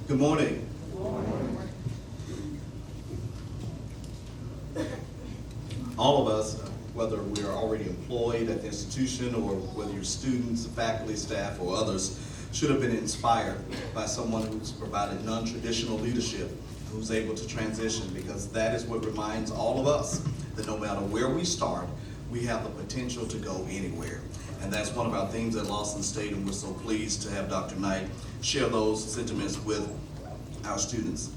Good morning. Good morning. All of us, whether we are already employed at the institution or whether you're students, faculty, staff, or others, should have been inspired by someone who's provided non-traditional leadership, who's able to transition, because that is what reminds all of us that no matter where we start, we have the potential to go anywhere. And that's one of our themes at Lawson State, and we're so pleased to have Dr. Knight share those sentiments with our students.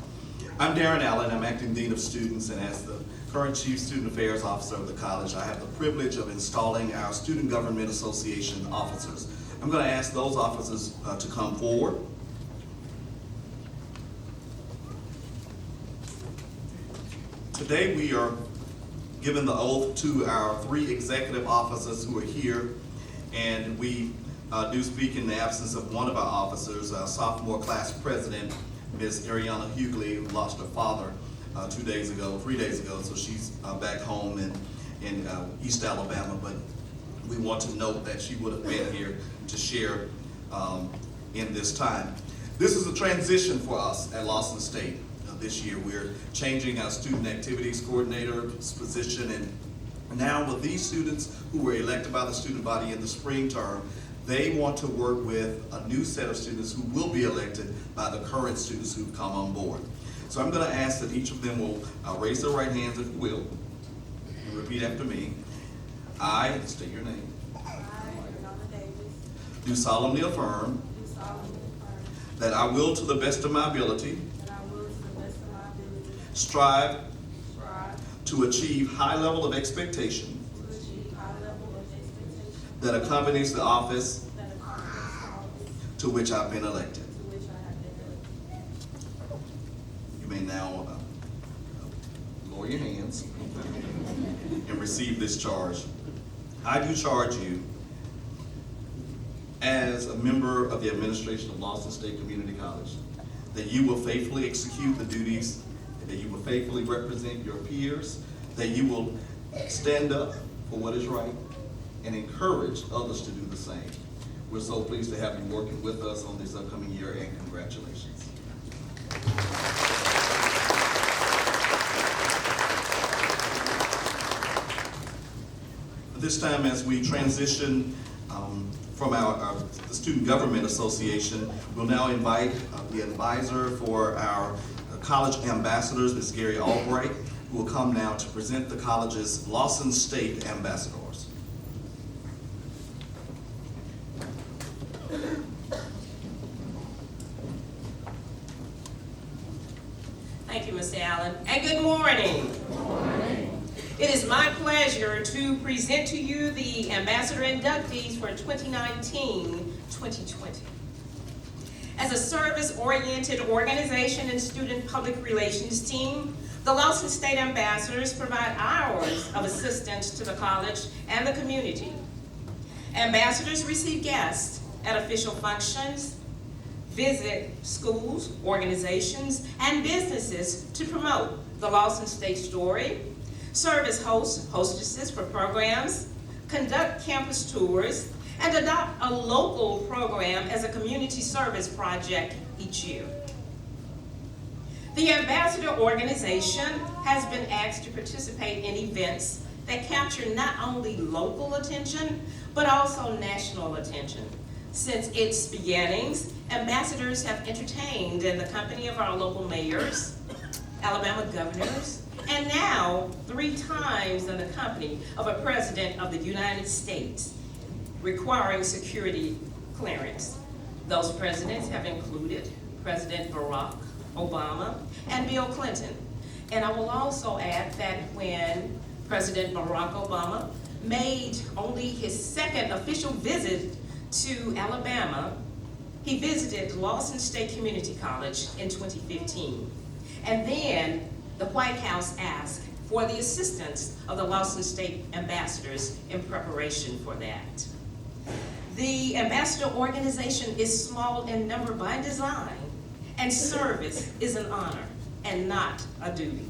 I'm Darren Allen, I'm Acting Dean of Students, and as the current Chief Student Affairs Officer of the college, I have the privilege of installing our Student Government Association officers. I'm going to ask those officers to come forward. Today we are giving the oath to our 3 executive officers who are here, and we do speak in the absence of one of our officers, our sophomore class president, Ms. Ariana Hughley, who lost her father 3 days ago, so she's back home in East Alabama, but we want to note that she would have been here to share in this time. This is a transition for us at Lawson State. This year we're changing our student activities coordinator's position, and now with these students who were elected by the student body in the spring term, they want to work with a new set of students who will be elected by the current students who've come on board. So I'm going to ask that each of them will raise their right hands, if you will, and repeat after me. I, state your name, do solemnly affirm that I will, to the best of my ability, strive to achieve high level of expectation that accompanies the office to which I've been elected. You may now lower your hands and receive this charge. I do charge you as a member of the administration of Lawson State Community College that you will faithfully execute the duties, that you will faithfully represent your peers, that you will stand up for what is right and encourage others to do the same. We're so pleased to have you working with us on this upcoming year, and congratulations. At this time, as we transition from the Student Government Association, we'll now invite the advisor for our college ambassadors, Ms. Gary Albright, who will come now to present the college's Lawson State ambassadors. Thank you, Mr. Allen, and good morning. Good morning. It is my pleasure to present to you the ambassador inductees for 2019-2020. As a service-oriented organization and student public relations team, the Lawson State Ambassadors provide hours of assistance to the college and the community. Ambassadors receive guests at official functions, visit schools, organizations, and businesses to promote the Lawson State story, serve as hosts, hostesses for programs, conduct campus tours, and adopt a local program as a community service project each year. The Ambassador organization has been asked to participate in events that capture not only local attention, but also national attention. Since its beginnings, ambassadors have entertained in the company of our local mayors, Alabama governors, and now 3 times in the company of a president of the United States, requiring security clearance. Those presidents have included President Barack Obama and Bill Clinton. And I will also add that when President Barack Obama made only his 2nd official visit to Alabama, he visited Lawson State Community College in 2015. And then the White House asked for the assistance of the Lawson State ambassadors in preparation for that. The ambassador organization is small in number by design, and service is an honor and not a duty.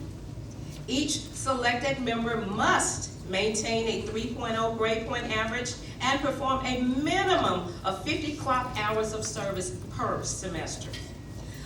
Each selected member must maintain a 3.0 grade point average and perform a minimum of 50 clock hours of service per semester.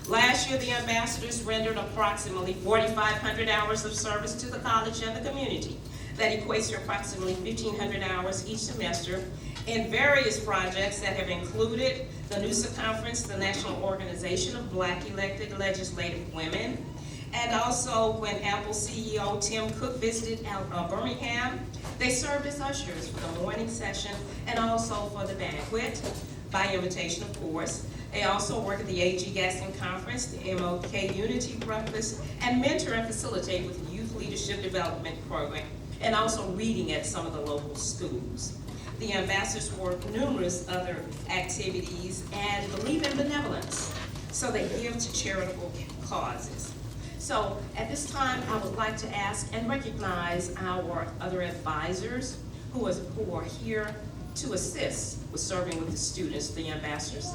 Last year, the ambassadors rendered approximately 4,500 hours of service to the college and the community. That equates to approximately 1,500 hours each semester in various projects that have included the NUSA Conference, the National Organization of Black Elected Legislative Women, and also when Apple CEO Tim Cook visited Birmingham, they served as ushers for the morning session and also for the banquet, by invitation, of course. They also work at the A.G. Gaston Conference, the MLK Unity Breakfast, and mentor and facilitate with the Youth Leadership Development Program, and also reading at some of the local schools. The ambassadors work numerous other activities and believe in benevolence, so they give to charitable causes. So at this time, I would like to ask and recognize our other advisors who are here to assist with serving with the students, the ambassadors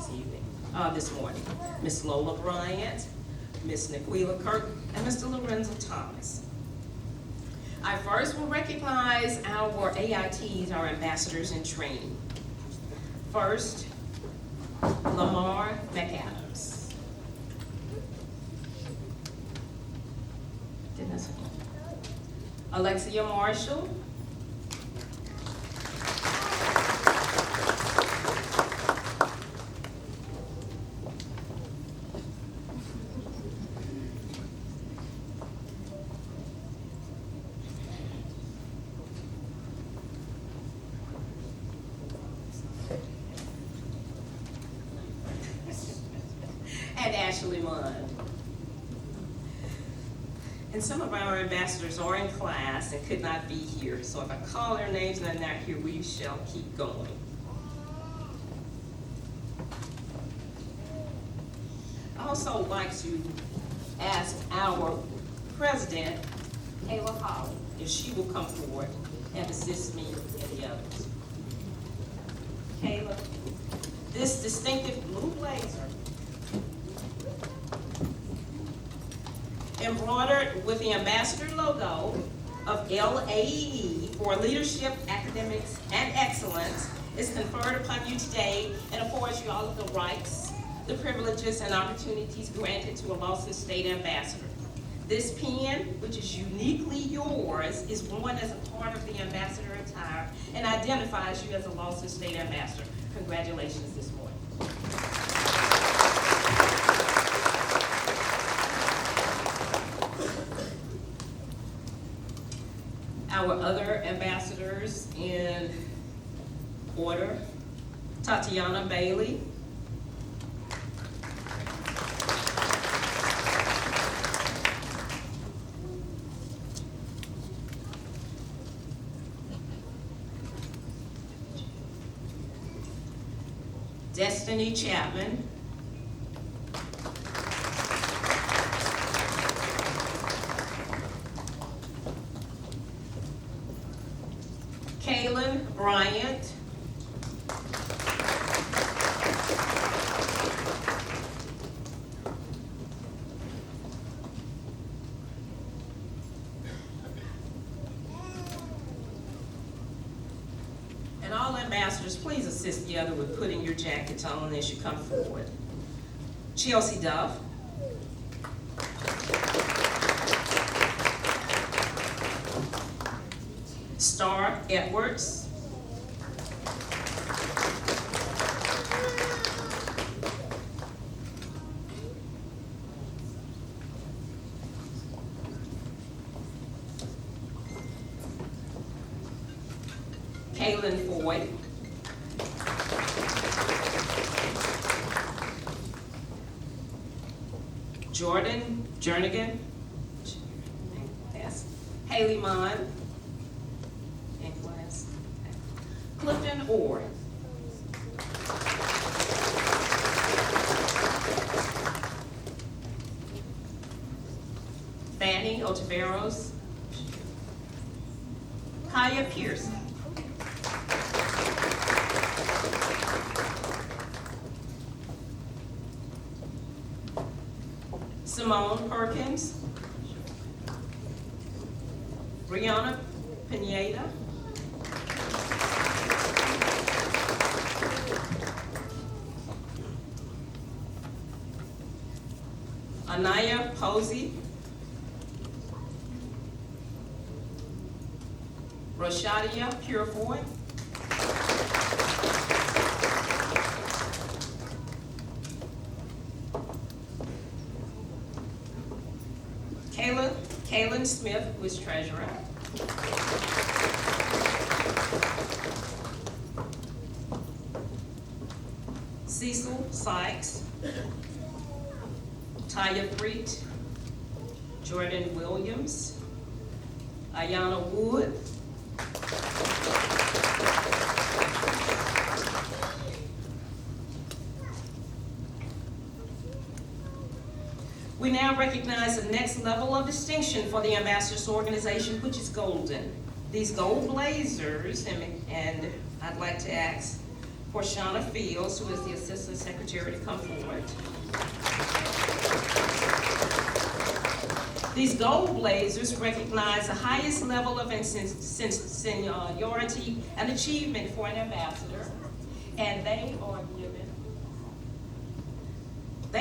this morning. Ms. Lola Bryant, Ms. Niquila Kirk, and Mr. Lorenzo Thomas. I first will recognize our AITs, our ambassadors in training. First, Lamar McAdams. Alexia Marshall. And Ashley Munn. And some of our ambassadors are in class and could not be here, so if I call their names and they're not here, we shall keep going. I also like to ask our president, Kayla Holly, if she will come forward and assist me and the others. Kayla, this distinctive blue blazer, embroidered with the ambassador logo of LAE for Leadership, Academics, and Excellence, is conferred upon you today and affords you all of the rights, the privileges, and opportunities granted to a Lawson State ambassador. This pin, which is uniquely yours, is worn as a part of the ambassador attire and identifies you as a Lawson State ambassador. Congratulations this morning. Our other ambassadors in order: Tatiana Bailey, Destiny Chapman, Kaylin Bryant, and all ambassadors, please assist the other with putting your jackets on as you come forward. Chelsea Duff, Star Edwards, Kaylin Floyd, Jordan Jernigan, yes, Haley Mon, Clifton Orr, Fanny Otaveros, Kaya Pearson, Simone Perkins, Brianna Pineda, Anaya Posey, Rashadia Purefoy, Kaylin Smith, who is treasurer. Cecil Sykes, Taya Freet, Jordan Williams, Ayana Wood, we now recognize the next level of distinction for the Ambassadors Organization, which is golden. These gold blazers, and I'd like to ask Porshana Fields, who is the Assistant Secretary, to come forward. These gold blazers recognize the highest level of seniority and achievement for an ambassador, and they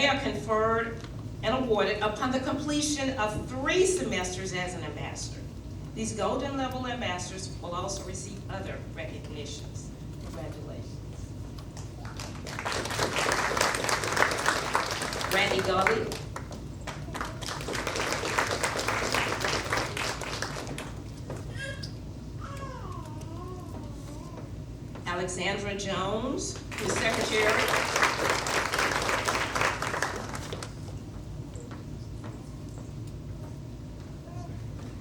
are conferred and awarded upon the completion of 3 semesters as an ambassador. These golden level ambassadors will also receive other recognitions. Congratulations. Randy Gully, Alexandra Jones, who's secretary.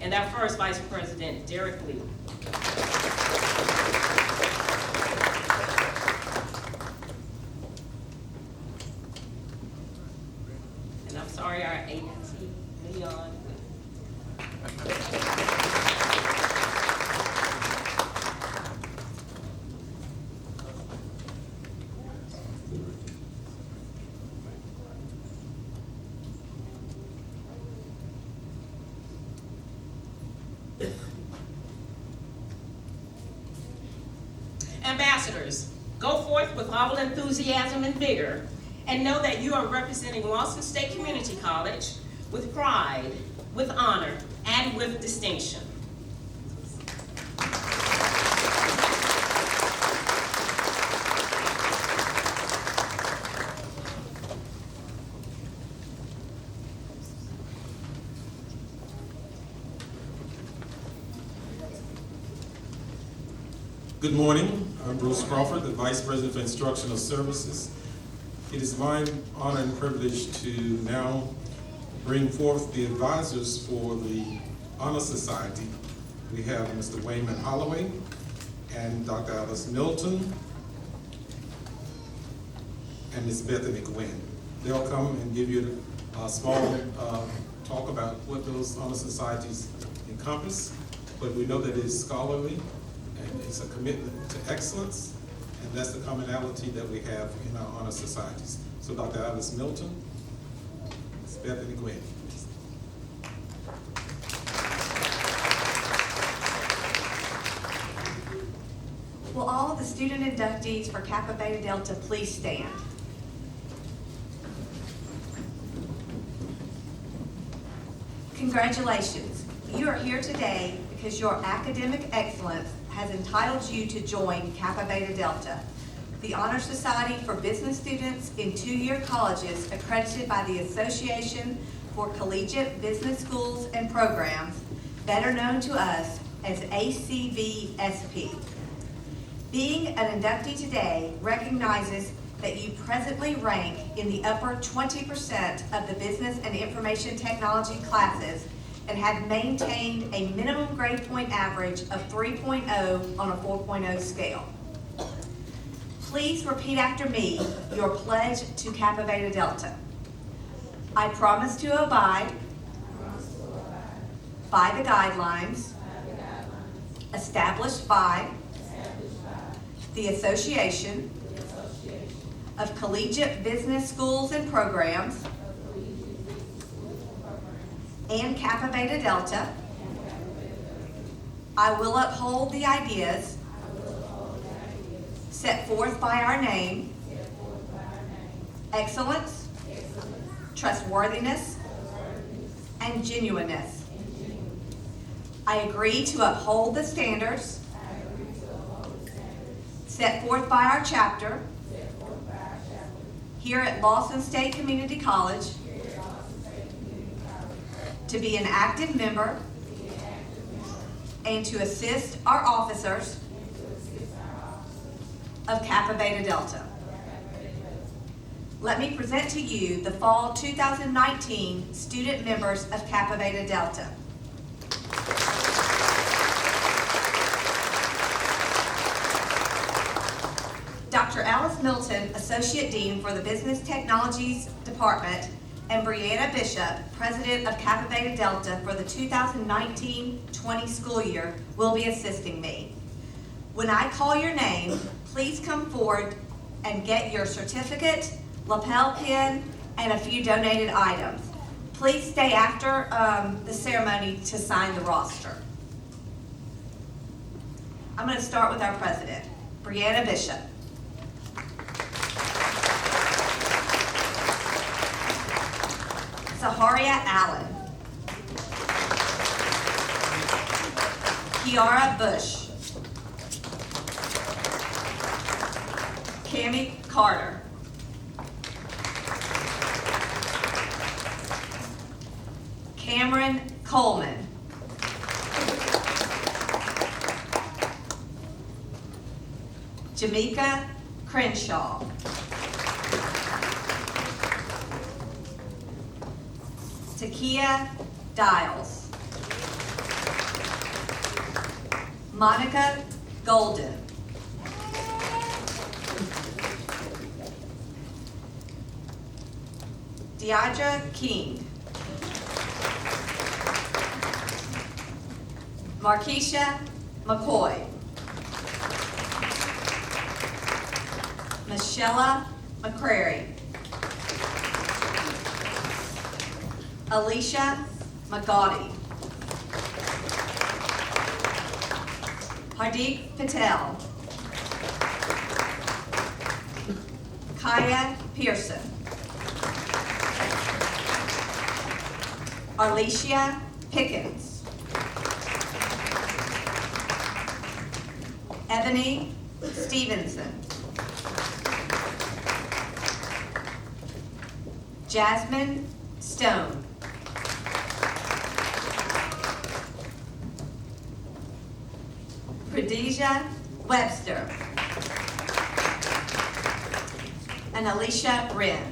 And our first Vice President, Derek Lee. And I'm sorry, our agency, Leon. Ambassadors, go forth with all enthusiasm and vigor, and know that you are representing Walston State Community College with pride, with honor, and with distinction. Good morning. I'm Bruce Crawford, the Vice President for Instructional Services. It is my honor and privilege to now bring forth the advisors for the Honor Society. We have Mr. Wayman Holloway and Dr. Alice Milton and Ms. Bethany Gwynn. They'll come and give you a small talk about what those honor societies encompass, but we know that it's scholarly and it's a commitment to excellence, and that's the commonality that we have in our honor societies. So Dr. Alice Milton, Ms. Bethany Gwynn. Will all of the student inductees for Kappa Beta Delta please stand? Congratulations. You are here today because your academic excellence has entitled you to join Kappa Beta Delta, the Honor Society for business students in 2-year colleges accredited by the Association for Collegiate Business Schools and Programs, better known to us as ACVSP. Being an inductee today recognizes that you presently rank in the upper 20% of the business and information technology classes and have maintained a minimum grade point average of 3.0 on a 4.0 scale. Please repeat after me your pledge to Kappa Beta Delta. I promise to abide by the guidelines established by the Association of Collegiate Business Schools and Programs and Kappa Beta Delta. I will uphold the ideas set forth by our name, excellence, trustworthiness, and genuineness. I agree to uphold the standards set forth by our chapter here at Lawson State Community College to be an active member and to assist our officers of Kappa Beta Delta. Let me present to you the Fall 2019 student members of Kappa Beta Delta. Dr. Alice Milton, Associate Dean for the Business Technologies Department, and Brianna Bishop, President of Kappa Beta Delta for the 2019-20 school year, will be assisting me. When I call your name, please come forward and get your certificate, lapel pin, and a few donated items. Please stay after the ceremony to sign the roster. I'm going to start with our president, Brianna Bishop. Saharia Allen. Kiara Bush. Cami Carter. Cameron Coleman. Jamaica Crenshaw. Takia Dials. Monica Golden. Deidra King. Markeisha McCoy. Michelle McCrary. Alicia Magadi. Hardeep Patel. Kaya Pearson. Arlesia Pickens. Ebony Stevenson. Jasmine Stone. Khadijah Webster. And Alicia Wren.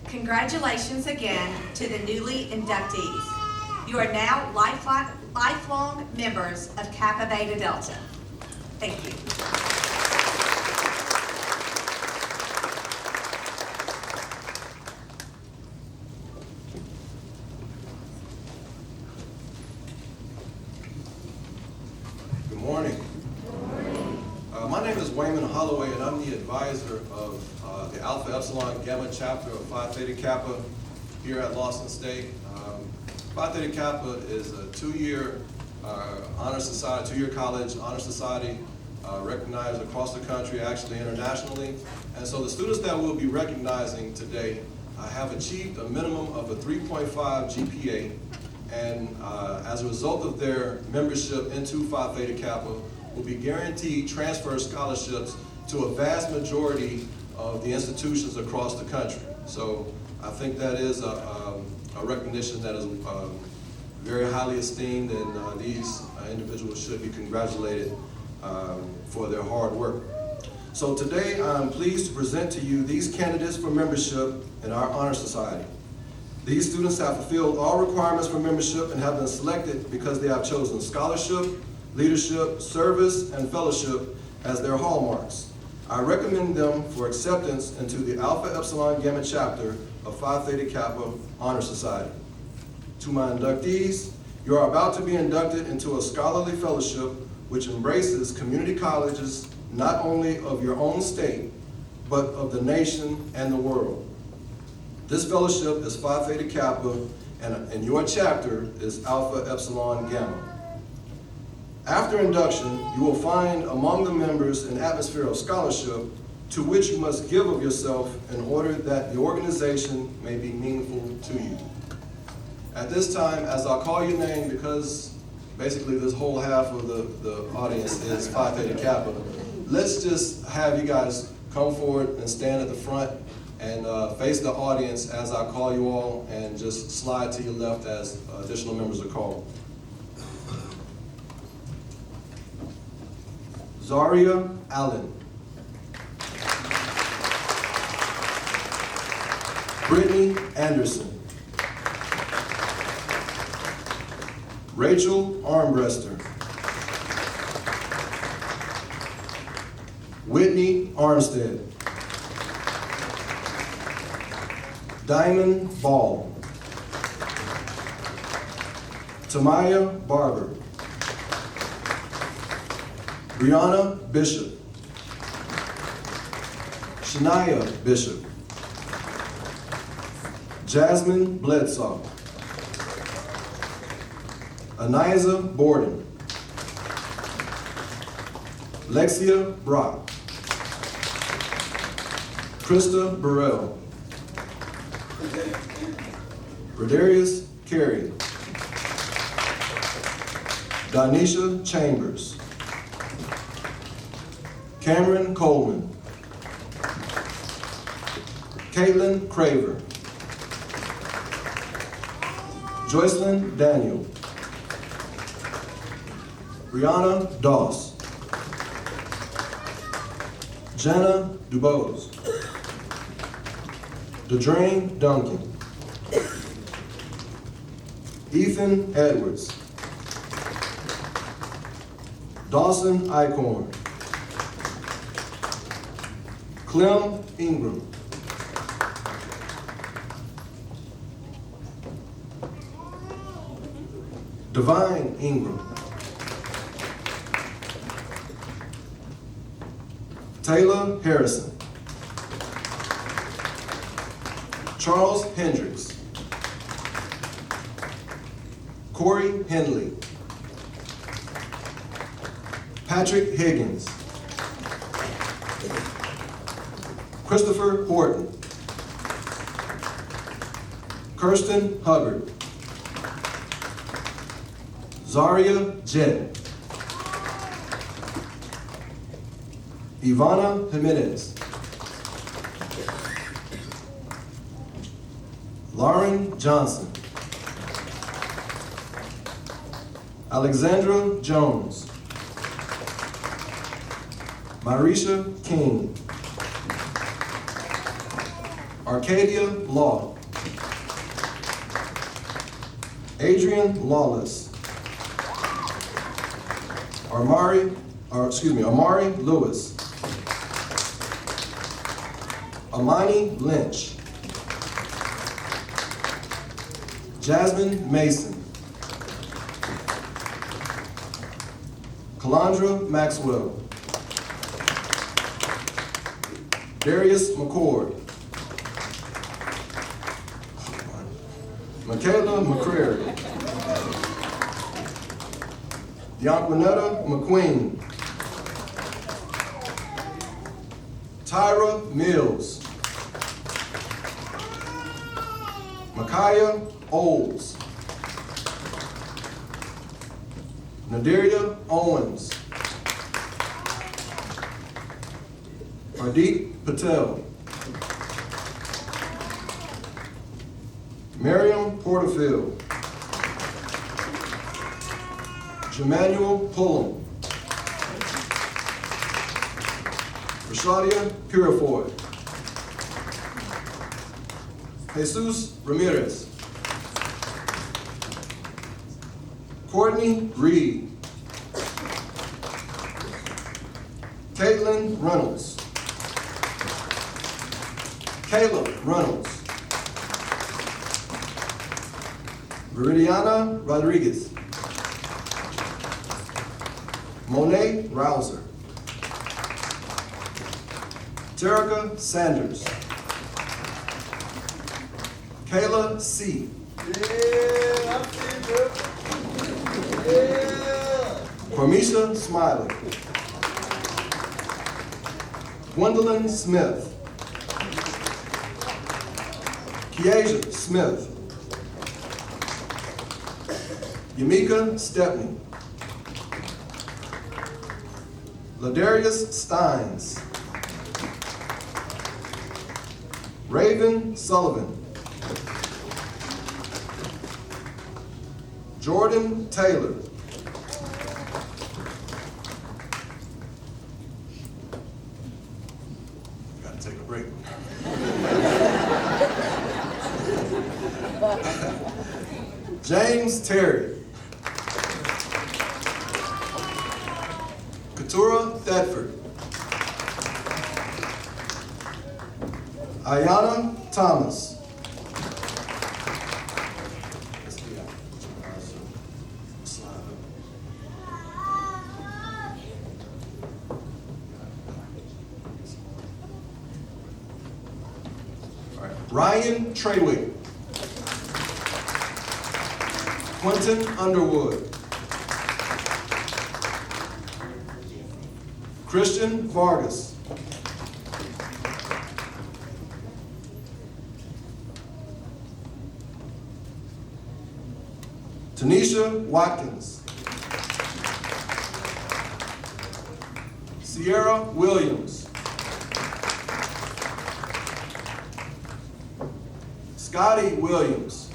Congratulations again to the newly inductees. You are now lifelong members of Kappa Beta Delta. Thank you. Good morning. My name is Wayman Holloway, and I'm the advisor of the Alpha Epsilon Gamma chapter of Phi Theta Kappa here at Lawson State. Phi Theta Kappa is a two-year honor society, two-year college honor society recognized across the country, actually internationally. And so the students that we'll be recognizing today have achieved a minimum of a 3.5 GPA, and as a result of their membership into Phi Theta Kappa, will be guaranteed transfer scholarships to a vast majority of the institutions across the country. So I think that is a recognition that is very highly esteemed, and these individuals should be congratulated for their hard work. So today, I'm pleased to present to you these candidates for membership in our Honor Society. These students have fulfilled all requirements for membership and have been selected because they have chosen scholarship, leadership, service, and fellowship as their hallmarks. I recommend them for acceptance into the Alpha Epsilon Gamma chapter of Phi Theta Kappa Honor Society. To my inductees, you are about to be inducted into a scholarly fellowship which embraces community colleges not only of your own state, but of the nation and the world. This fellowship is Phi Theta Kappa, and your chapter is Alpha Epsilon Gamma. After induction, you will find among the members an atmosphere of scholarship to which you must give of yourself in order that the organization may be meaningful to you. At this time, as I'll call your name, because basically this whole half of the audience is Phi Theta Kappa, let's just have you guys come forward and stand at the front and face the audience as I call you all, and just slide to your left as additional members are called. Zaria Allen. Brittany Anderson. Rachel Armbrester. Whitney Armstead. Diamond Ball. Tamaya Barber. Brianna Bishop. Shania Bishop. Jasmine Bledsoe. Aniza Borden. Lexia Brock. Krista Burrell. Rodarius Carey. Donisha Chambers. Cameron Coleman. Caitlin Craver. Joycelyn Daniel. Brianna Doss. Jenna Dubose. Dedrain Duncan. Ethan Edwards. Dawson Eichhorn. Clem Ingram. Divine Ingram. Taylor Harrison. Charles Hendricks. Corey Henley. Patrick Higgins. Christopher Horton. Kirsten Hubbard. Zaria Jett. Ivana Jimenez. Lauren Johnson. Alexandra Jones. Marisha King. Arcadia Law. Adrian Lawless. Amari Lewis. Amani Lynch. Jasmine Mason. Calandra Maxwell. Darius McCord. Michaela McCrary. Yanquinetta McQueen. Tyra Mills. Micaiah Olds. Nadiria Owens. Hardeep Patel. Miriam Porterfield. Jemanuel Pullum. Rashadia Purifoy. Jesus Ramirez. Courtney Reed. Caitlin Reynolds. Caleb Reynolds. Viridiana Rodriguez. Monet Rouser. Terica Sanders. Kayla C. Cormisha Smiley. Gwendolyn Smith. Kiesha Smith. Yamika Stepney. Ladarius Steins. Raven Sullivan. Jordan Taylor. Gotta take a break. James Terry. Keturah Thetford. Ayana Thomas. All right. Ryan Treywick. Quentin Underwood. Christian Vargas. Tanisha Watkins. Sierra Williams. Scotty Williams.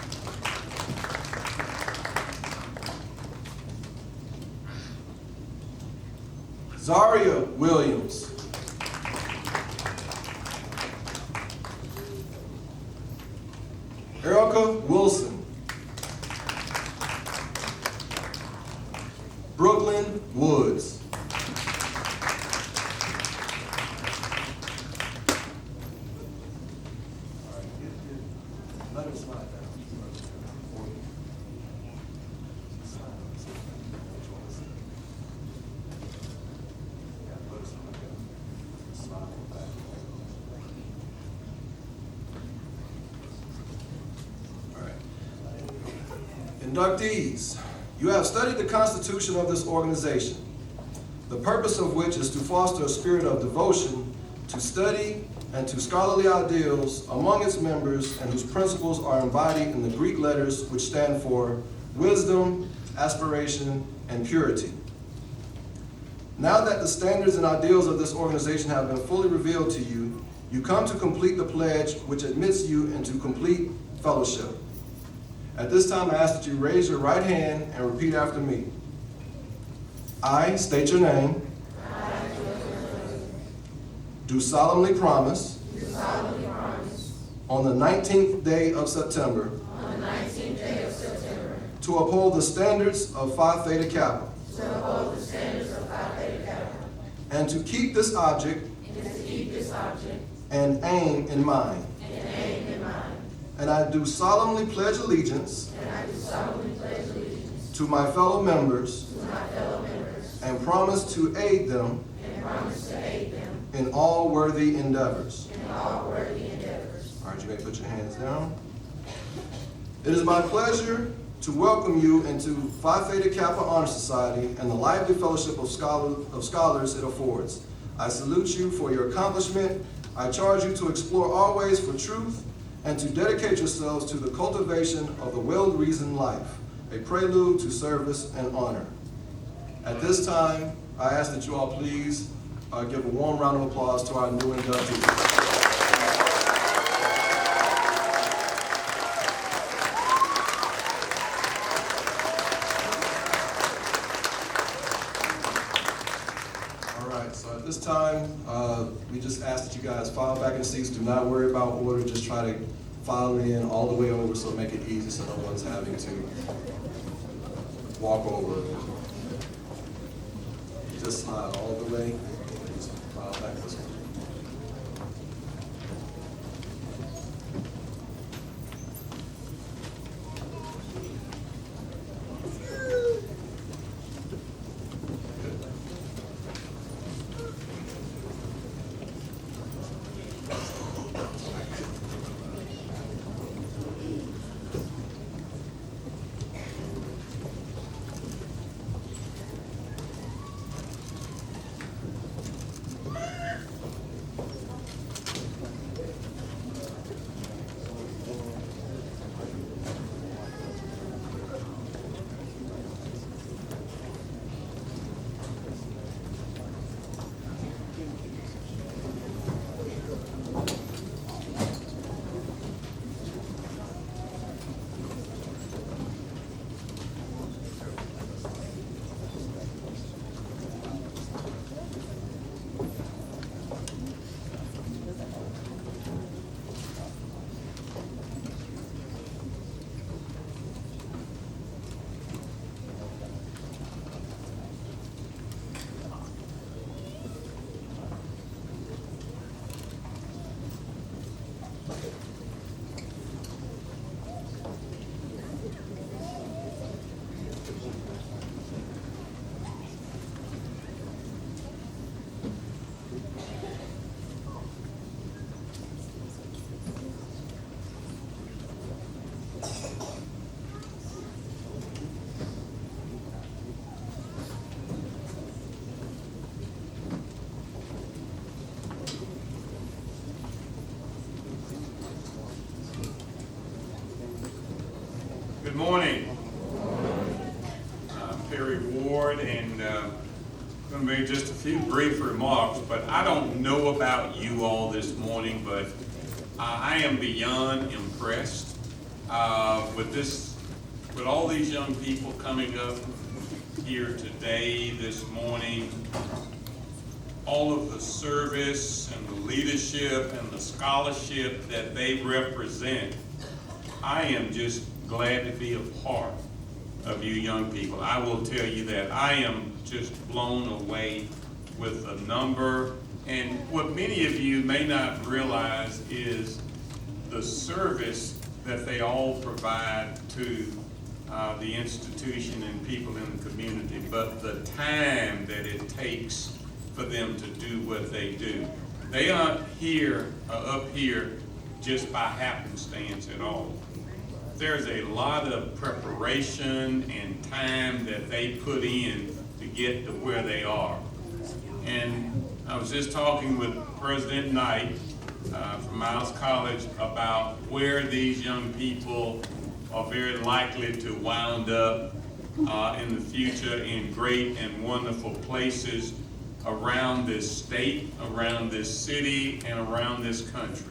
Zaria Williams. Erica Wilson. Brooklyn Woods. Let him slide down. Inductees, you have studied the Constitution of this organization, the purpose of which is to foster a spirit of devotion to study and to scholarly ideals among its members, and whose principles are embodied in the Greek letters which stand for wisdom, aspiration, and purity. Now that the standards and ideals of this organization have been fully revealed to you, you come to complete the pledge which admits you into complete fellowship. At this time, I ask that you raise your right hand and repeat after me. I state your name. Do solemnly promise. On the 19th day of September. To uphold the standards of Phi Theta Kappa. And to keep this object. And aim in mind. And I do solemnly pledge allegiance. To my fellow members. And promise to aid them. In all worthy endeavors. All right, you may put your hands down. It is my pleasure to welcome you into Phi Theta Kappa Honor Society and the lively fellowship of scholars it affords. I salute you for your accomplishment. I charge you to explore all ways for truth and to dedicate yourselves to the cultivation of the well-reasoned life, a prelude to service and honor. At this time, I ask that you all please give a warm round of applause to our new inductees. this time, we just ask that you guys file back in seats. Do not worry about order. Just try to file it in all the way over so make it easy so no one's having to walk over. Just slide all the way. Just file back this way. Good morning. I'm Perry Ward, and I'm going to make just a few brief remarks, but I don't know about you all this morning, but I am beyond impressed with all these young people coming up here today, this morning, all of the service and the leadership and the scholarship that they represent. I am just glad to be a part of you young people. I will tell you that I am just blown away with the number, and what many of you may not realize is the service that they all provide to the institution and people in the community, but the time that it takes for them to do what they do. They aren't up here just by happenstance at all. There's a lot of preparation and time that they put in to get to where they are. And I was just talking with President Knight from Miles College about where these young people are very likely to wind up in the future in great and wonderful places around this state, around this city, and around this country.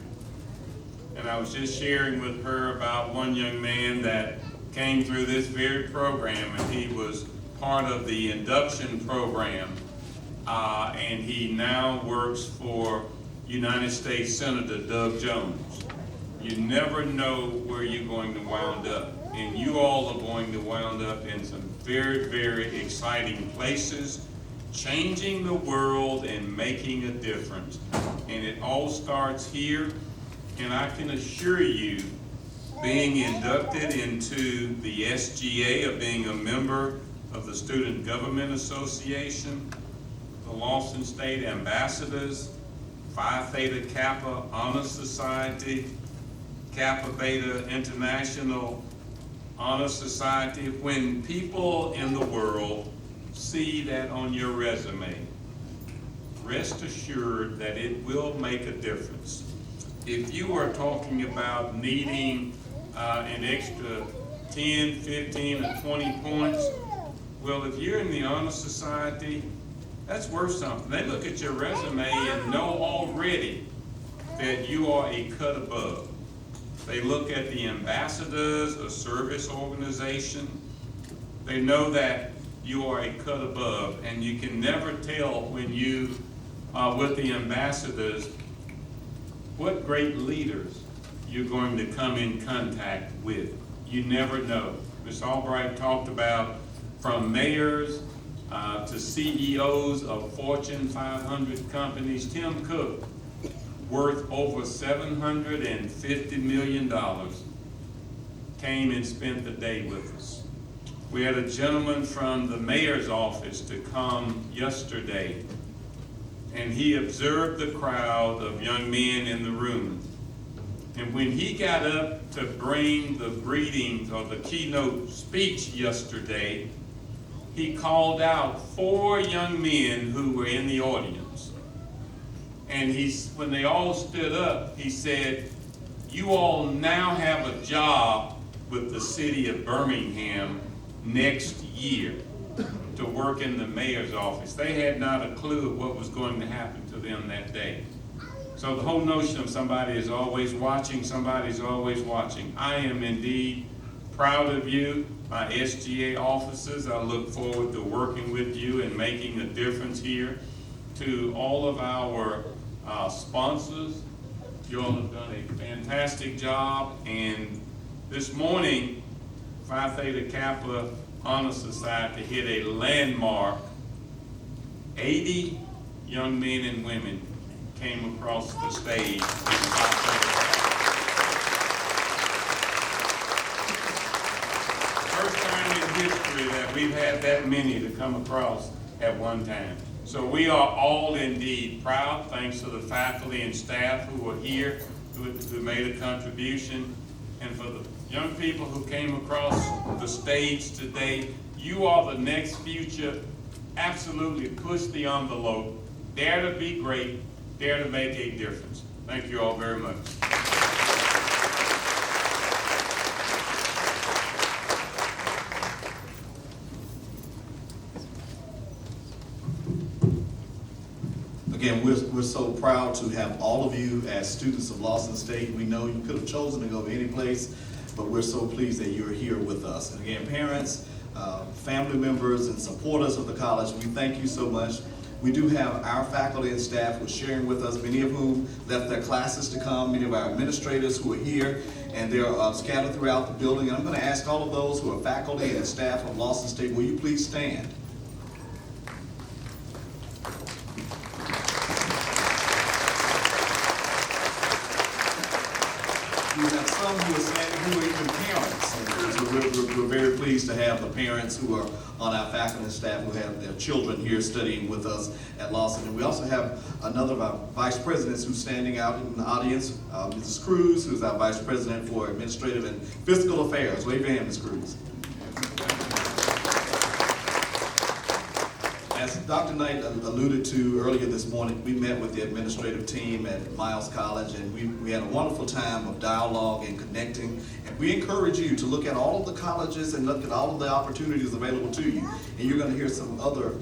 And I was just sharing with her about one young man that came through this very program, and he was part of the induction program, and he now works for United States Senator Doug Jones. You never know where you're going to wind up, and you all are going to wind up in some very, very exciting places, changing the world and making a difference. And it all starts here. And I can assure you, being inducted into the SGA, of being a member of the Student Government Association, the Lawson State Ambassadors, Phi Theta Kappa Honor Society, Kappa Beta International Honor Society, when people in the world see that on your resume, rest assured that it will make a difference. If you are talking about needing an extra 10, 15, or 20 points, well, if you're in the Honor Society, that's worth something. They look at your resume and know already that you are a cut above. They look at the ambassadors, a service organization. They know that you are a cut above, and you can never tell when you with the ambassadors what great leaders you're going to come in contact with. You never know. Ms. Albright talked about from mayors to CEOs of Fortune 500 companies. Tim Cook, worth over $750 million, came and spent the day with us. We had a gentleman from the mayor's office to come yesterday, and he observed the crowd of young men in the room. And when he got up to bring the greetings or the keynote speech yesterday, he called out 4 young men who were in the audience. And when they all stood up, he said, "You all now have a job with the city of Birmingham next year to work in the mayor's office." They had not a clue of what was going to happen to them that day. So the whole notion of somebody is always watching, somebody's always watching. I am indeed proud of you, my SGA officers. I look forward to working with you and making a difference here. To all of our sponsors, you all have done a fantastic job. And this morning, Phi Theta Kappa Honor Society hit a landmark. 80 young men and women came across the stage. First time in history that we've had that many to come across at one time. So we are all indeed proud, thanks to the faculty and staff who are here, who made a contribution, and for the young people who came across the stage today. You are the next future. Absolutely push the envelope. Dare to be great. Dare to make a difference. Thank you all very much. Again, we're so proud to have all of you as students of Lawson State. We know you could have chosen to go to any place, but we're so pleased that you're here with us. And again, parents, family members, and supporters of the college, we thank you so much. We do have our faculty and staff who are sharing with us, many of whom left their classes to come, many of our administrators who are here, and they're scattered throughout the building. And I'm going to ask all of those who are faculty and staff of Lawson State, will you please stand? We have some who are standing who are even parents. And so we're very pleased to have the parents who are on our faculty and staff who have their children here studying with us at Lawson. And we also have another of our vice presidents who's standing out in the audience, Mrs. Cruz, who's our vice president for administrative and fiscal affairs. Wave your hand, Ms. Cruz. As Dr. Knight alluded to earlier this morning, we met with the administrative team at Miles College, and we had a wonderful time of dialogue and connecting. And we encourage you to look at all of the colleges and look at all of the opportunities available to you. And you're going to hear some other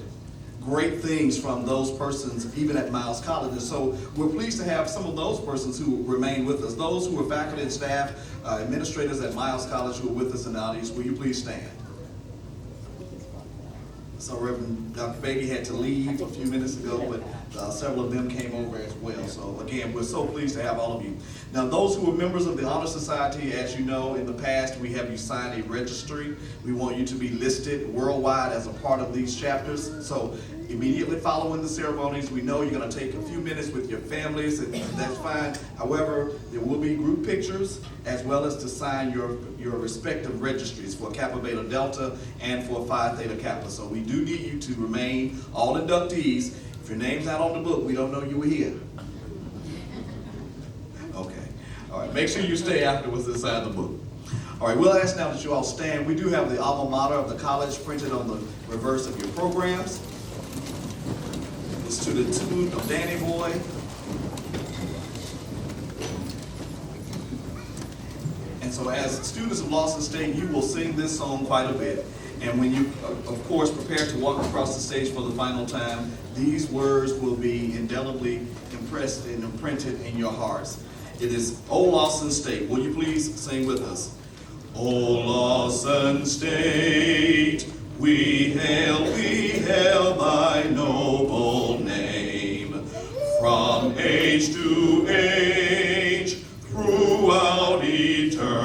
great things from those persons, even at Miles College. And so we're pleased to have some of those persons who remain with us. Those who are faculty and staff, administrators at Miles College who are with us in the audience, will you please stand? So Reverend Dr. Beatty had to leave a few minutes ago, but several of them came over as well. So again, we're so pleased to have all of you. Now, those who are members of the Honor Society, as you know, in the past, we have you sign a registry. We want you to be listed worldwide as a part of these chapters. So immediately following the ceremonies, we know you're going to take a few minutes with your families, and that's fine. However, there will be group pictures as well as to sign your respective registries for Kappa Beta Delta and for Phi Theta Kappa. So we do need you to remain all inductees. If your name's not on the book, we don't know you were here. Okay. All right. Make sure you stay afterwards inside the book. All right. We'll ask now that you all stand. We do have the alma mater of the college printed on the reverse of your programs. It's to the tune of Danny Boy. And so as students of Lawson State, you will sing this song quite a bit. And when you, of course, prepare to walk across the stage for the final time, these words will be indelibly impressed and imprinted in your hearts. It is, "O Lawson State." Will you please sing with us? "O Lawson State, we hail thy noble name. from age to age, throughout eternity.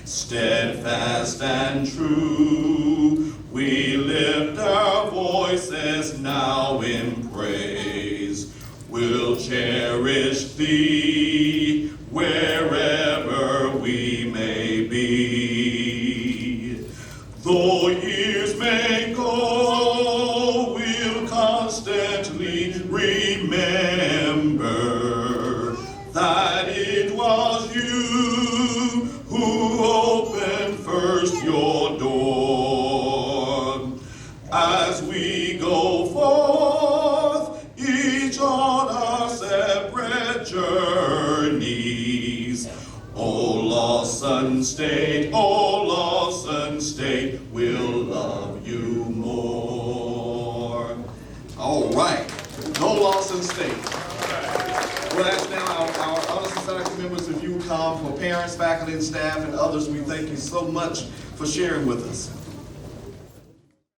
Steadfast and true, we lift our voices now in praise. We'll cherish thee wherever we may be. Though years may go, we'll constantly remember that it was you who opened first your door. As we go forth, each on our separate journeys, oh Lawson State, we'll love you more. All right, no Lawson State. We'll ask now our Honor Society members if you will come, for parents, faculty, and staff, and others, we thank you so much for sharing with us.